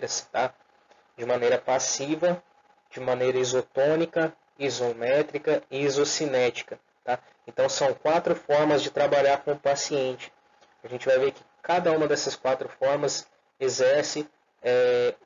maneiras, tá? De maneira passiva, de maneira isotônica, isométrica e isocinética, tá? Então são 4 formas de trabalhar com o paciente. A gente vai ver que cada uma dessas 4 formas exerce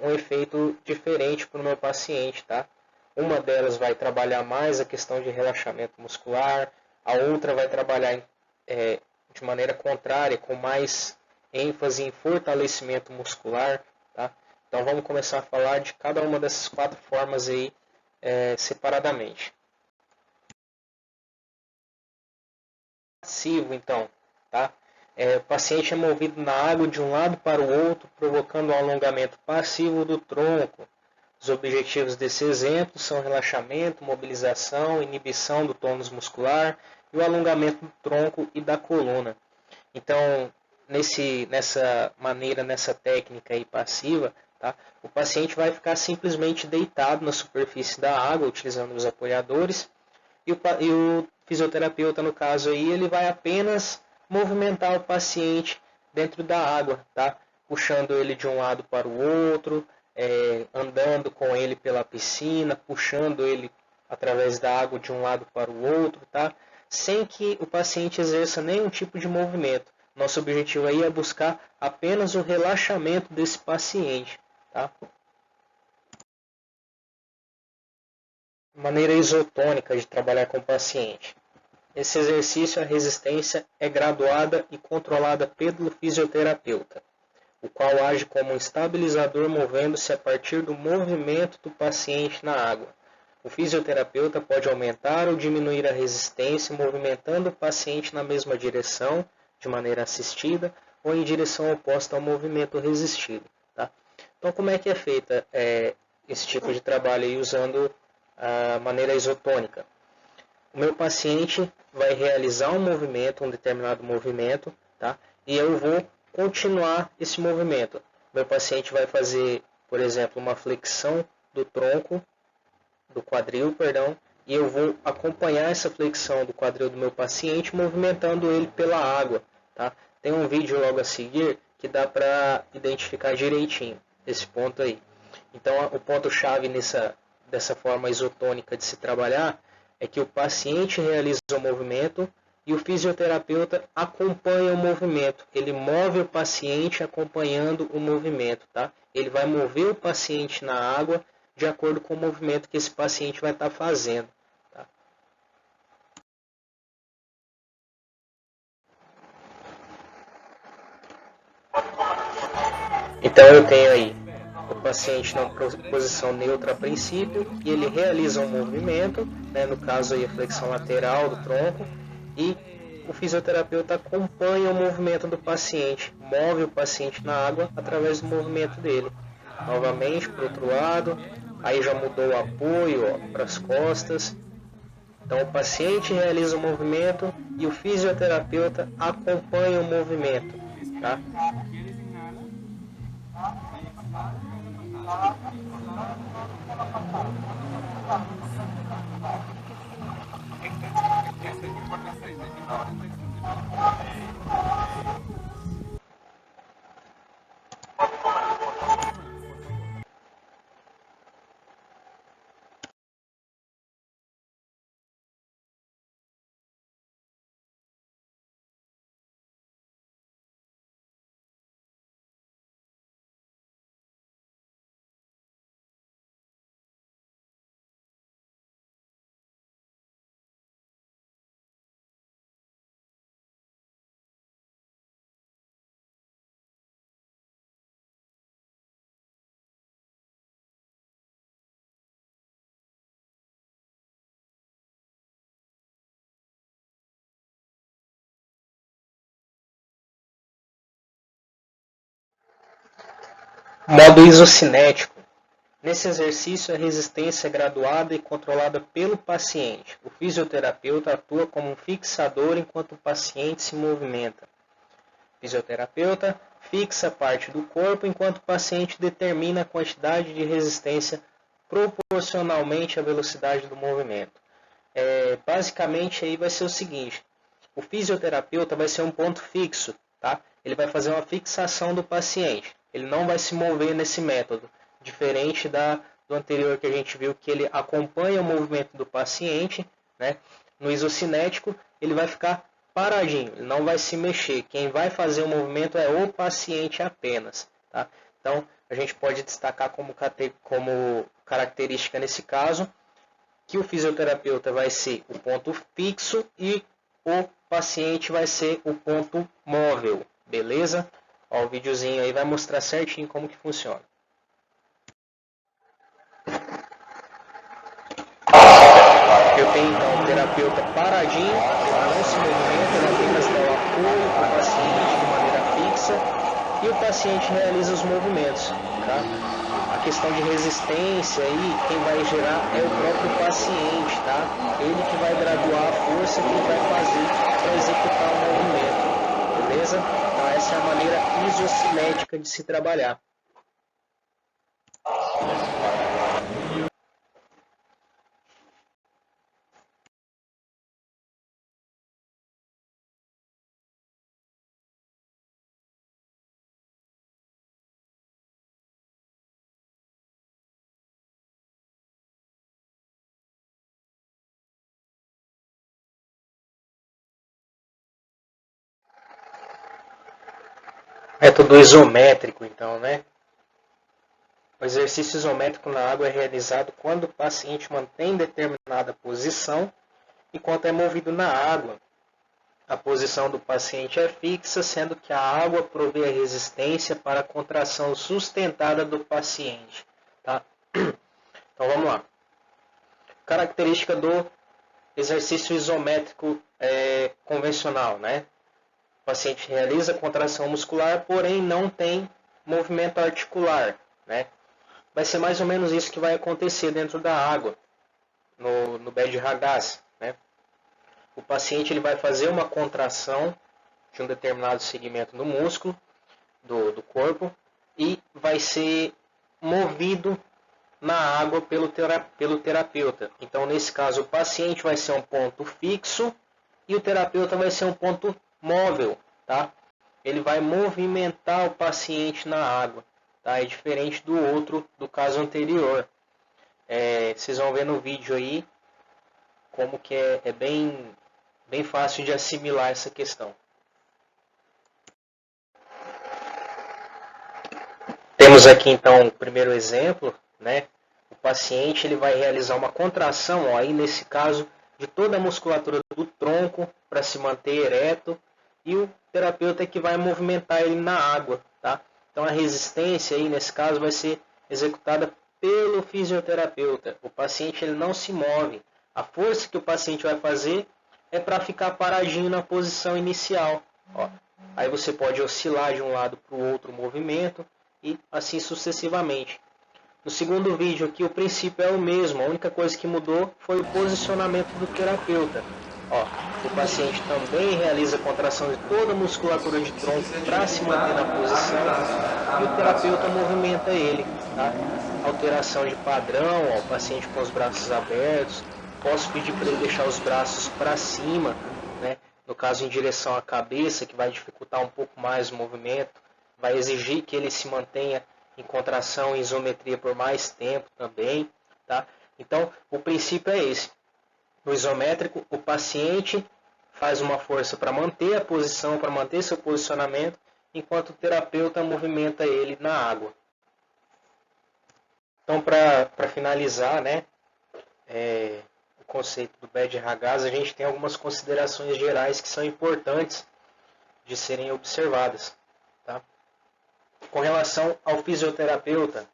um efeito diferente para o meu paciente, tá? Uma delas vai trabalhar mais a questão de relaxamento muscular, a outra vai trabalhar de maneira contrária, com mais ênfase em fortalecimento muscular, tá? Então vamos começar a falar de cada uma dessas 4 formas aí separadamente. Passivo, então, tá? O paciente é movido na água de um lado para o outro, provocando um alongamento passivo do tronco. Os objetivos desse exemplo são relaxamento, mobilização, inibição do tônus muscular e o alongamento do tronco e da coluna. Então, nessa técnica aí passiva, tá? O paciente vai ficar simplesmente deitado na superfície da água, utilizando os apoiadores, e o fisioterapeuta, no caso aí, ele vai apenas movimentar o paciente dentro da água, tá? Puxando ele de um lado para o outro, andando com ele pela piscina, puxando ele através da água de um lado para o outro, tá? Sem que o paciente exerça nenhum tipo de movimento. Nosso objetivo aí é buscar apenas o relaxamento desse paciente, tá? Maneira isotônica de trabalhar com o paciente. Esse exercício, a resistência é graduada e controlada pelo fisioterapeuta, o qual age como um estabilizador movendo-se a partir do movimento do paciente na água. O fisioterapeuta pode aumentar ou diminuir a resistência movimentando o paciente na mesma direção, de maneira assistida, ou em direção oposta ao movimento resistido. Tá? Então, como é que é feita esse tipo de trabalho aí, usando a maneira isotônica? O meu paciente vai realizar um determinado movimento, tá? E eu vou continuar esse movimento. Meu paciente vai fazer, por exemplo, uma flexão do tronco, do quadril, e eu vou acompanhar essa flexão do quadril do meu paciente, movimentando ele pela água, tá? Tem um vídeo logo a seguir que dá para identificar direitinho esse ponto aí. Então, o ponto-chave dessa forma isotônica de se trabalhar é que o paciente realiza o movimento e o fisioterapeuta acompanha o movimento. Ele move o paciente acompanhando o movimento, tá? Ele vai mover o paciente na água de acordo com o movimento que esse paciente vai estar fazendo, tá? Então eu tenho aí o paciente na posição neutra a princípio e ele realiza um movimento, né, no caso aí a flexão lateral do tronco, e o fisioterapeuta acompanha o movimento do paciente, move o paciente na água através do movimento dele. Novamente para o outro lado, aí já mudou o apoio para as costas. Então o paciente realiza o movimento e o fisioterapeuta acompanha o movimento, tá? Modo isocinético. Nesse exercício, a resistência é graduada e controlada pelo paciente. O fisioterapeuta atua como um fixador enquanto o paciente se movimenta. O fisioterapeuta fixa parte do corpo enquanto o paciente determina a quantidade de resistência proporcionalmente à velocidade do movimento. Basicamente, aí vai ser o seguinte: o fisioterapeuta vai ser um ponto fixo, tá? Ele vai fazer uma fixação do paciente. Ele não vai se mover nesse método, diferente do anterior que a gente viu que ele acompanha o movimento do paciente, né? No isocinético ele vai ficar paradinho, ele não vai se mexer. Quem vai fazer o movimento é o paciente apenas, tá? Então a gente pode destacar como característica nesse caso que o fisioterapeuta vai ser o ponto fixo e o paciente vai ser o ponto móvel, beleza? Ó, o videozinho aí vai mostrar certinho como que funciona. Eu tenho então o terapeuta paradinho, ele não se movimenta, ele apenas dá o apoio para o paciente de maneira fixa e o paciente realiza os movimentos, tá? A questão de resistência aí, quem vai gerar é o próprio paciente, tá? Ele que vai graduar a força que ele vai fazer para executar o movimento, beleza? Então essa é a maneira isocinética de se trabalhar. Método isométrico, então, né? O exercício isométrico na água é realizado quando o paciente mantém determinada posição enquanto é movido na água. A posição do paciente é fixa, sendo que a água provê a resistência para a contração sustentada do paciente. Tá? Então vamos lá. Característica do exercício isométrico convencional, né? O paciente realiza contração muscular, porém não tem movimento articular, né? Vai ser mais ou menos isso que vai acontecer dentro da água, no BED-RAGAS, né? O paciente ele vai fazer uma contração de um determinado segmento do músculo, do corpo, e vai ser movido na água pelo terapeuta. Então, nesse caso, o paciente vai ser um ponto fixo e o terapeuta vai ser um ponto móvel, tá? Ele vai movimentar o paciente na água, tá? É diferente do caso anterior. Vocês vão ver no vídeo aí como que é bem fácil de assimilar essa questão. Temos aqui então o primeiro exemplo, né? O paciente ele vai realizar uma contração, ó, aí nesse caso, de toda a musculatura do tronco para se manter ereto, e o terapeuta é que vai movimentar ele na água, tá? Então a resistência aí nesse caso vai ser executada pelo fisioterapeuta. O paciente ele não se move. A força que o paciente vai fazer é para ficar paradinho na posição inicial. Ó. Aí você pode oscilar de um lado para o outro movimento e assim sucessivamente. No segundo vídeo aqui o princípio é o mesmo, a única coisa que mudou foi o posicionamento do terapeuta. Ó, o paciente também realiza a contração de toda a musculatura de tronco para se manter na posição e o terapeuta movimenta ele. Tá? Alteração de padrão, ó, o paciente com os braços abertos. Posso pedir para ele deixar os braços para cima, né? No caso em direção à cabeça, que vai dificultar um pouco mais o movimento, vai exigir que ele se mantenha em contração e isometria por mais tempo também. Tá? Então, o princípio é esse. No isométrico, o paciente faz uma força para manter a posição, para manter seu posicionamento, enquanto o terapeuta movimenta ele na água. Então, para finalizar, né, o conceito do BED-RAGAS, a gente tem algumas considerações gerais que são importantes de serem observadas. Tá? Com relação ao fisioterapeuta,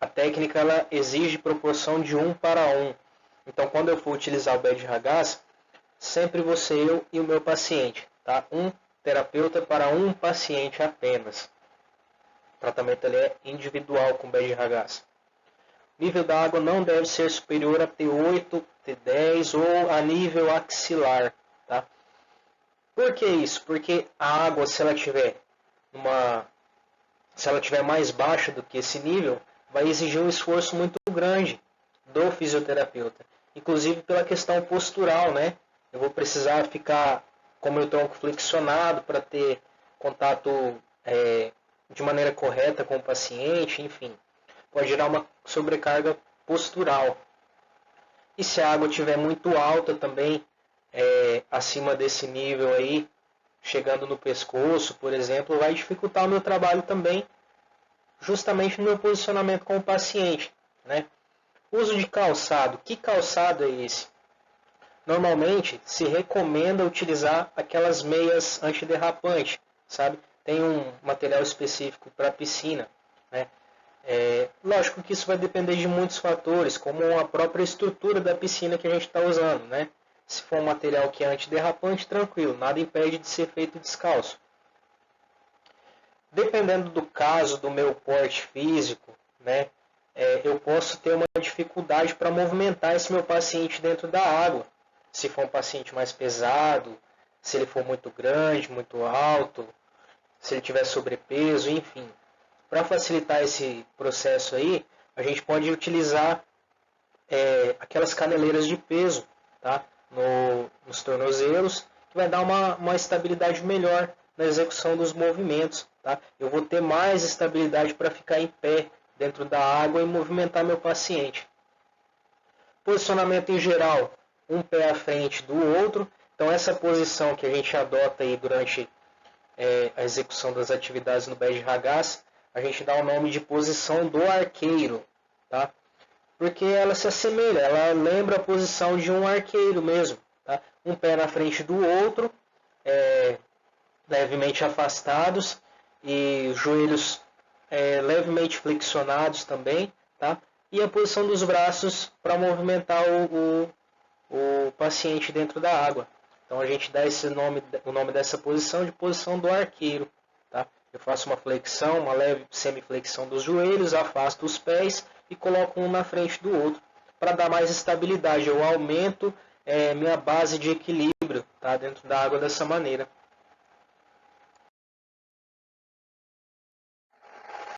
a técnica ela exige proporção de 1:1. Então, quando eu for utilizar o BED-RAGAS, sempre vou ser eu e o meu paciente. Tá? Um terapeuta para um paciente apenas. O tratamento ele é individual com BED-RAGAS. O nível da água não deve ser superior a T8, T10 ou a nível axilar. Tá? Por que isso? Porque a água, se ela tiver mais baixa do que esse nível, vai exigir um esforço muito grande do fisioterapeuta. Inclusive pela questão postural, né? Eu vou precisar ficar com o meu tronco flexionado para ter contato de maneira correta com o paciente, enfim, pode gerar uma sobrecarga postural. E se a água estiver muito alta também, acima desse nível aí, chegando no pescoço, por exemplo, vai dificultar o meu trabalho também, justamente no meu posicionamento com o paciente, né? Uso de calçado. Que calçado é esse? Normalmente se recomenda utilizar aquelas meias antiderrapantes, sabe? Tem um material específico para piscina, né? Lógico que isso vai depender de muitos fatores, como a própria estrutura da piscina que a gente está usando, né? Se for um material que é antiderrapante, tranquilo, nada impede de ser feito descalço. Dependendo do caso, do meu porte físico, né? Eu posso ter uma dificuldade para movimentar esse meu paciente dentro da água. Se for um paciente mais pesado, se ele for muito grande, muito alto, se ele tiver sobrepeso, enfim. Para facilitar esse processo aí, a gente pode utilizar aquelas caneleiras de peso, tá? Nos tornozelos, que vai dar uma estabilidade melhor na execução dos movimentos. Tá? Eu vou ter mais estabilidade para ficar em pé dentro da água e movimentar meu paciente. Posicionamento em geral, um pé à frente do outro. Então essa posição que a gente adota aí durante a execução das atividades no BED-RAGAS, a gente dá o nome de posição do arqueiro, tá? Porque ela se assemelha, ela lembra a posição de um arqueiro mesmo, tá? Um pé na frente do outro, levemente afastados e os joelhos levemente flexionados também, tá? E a posição dos braços para movimentar o paciente dentro da água. Então a gente dá o nome dessa posição de posição do arqueiro. Tá? Eu faço uma flexão, uma leve semiflexão dos joelhos, afasto os pés e coloco um na frente do outro. Para dar mais estabilidade, eu aumento minha base de equilíbrio, tá? Dentro da água dessa maneira.